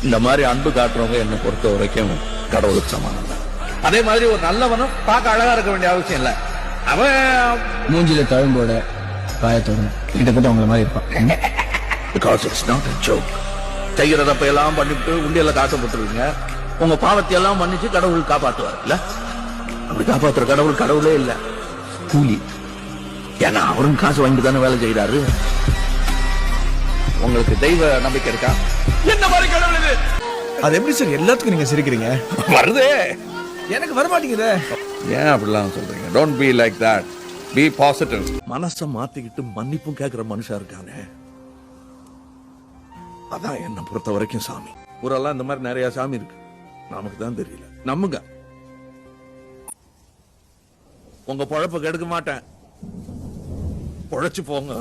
இந்த மாதிரி அன்பு காட்டுறவங்க என்னை பொறுத்த வரைக்கும் கடவுளுக்கு சமானம் தான். அதே மாதிரி ஒரு நல்லவனும் பார்க்க அழகா இருக்க வேண்டிய அவசியம் இல்ல. அவன் மூஞ்சில தழும்போட காயத்தோட கிட்டத்தட்ட உங்களை மாதிரி இருப்பான். Because it's not a joke. செய்யற தப்ப எல்லாம் பண்ணிட்டு உண்டியல காசு போட்டுருவீங்க. உங்க பாவத்தை எல்லாம் மன்னிச்சு கடவுள் காப்பாத்துவார் இல்ல. அப்படி காப்பாத்துற கடவுள் கடவுளே இல்ல, கூலி. ஏன்னா அவரும் காசு வாங்கிட்டு தானே வேலை செய்யறாரு. உங்களுக்கு தெய்வ நம்பிக்கை இருக்கா? என்ன மாதிரி கடவுள் இது? அது எப்படி சார் எல்லாத்துக்கும் நீங்க சிரிக்கிறீங்க? வருதே, எனக்கு வர மாட்டேங்குதே. ஏன் அப்படிலாம் சொல்றீங்க? Don't be like that, be positive. மனசை மாத்திக்கிட்டு மன்னிப்பும் கேட்கிற மனுஷன் இருக்கானே, அதான் என்ன பொறுத்த வரைக்கும் சாமி. ஊரெல்லாம் இந்த மாதிரி நிறைய சாமி இருக்கு, நமக்கு தான் தெரியல. நம்புங்க, உங்க பொழப்ப கெடுக்க மாட்டேன், பொழைச்சு போங்க.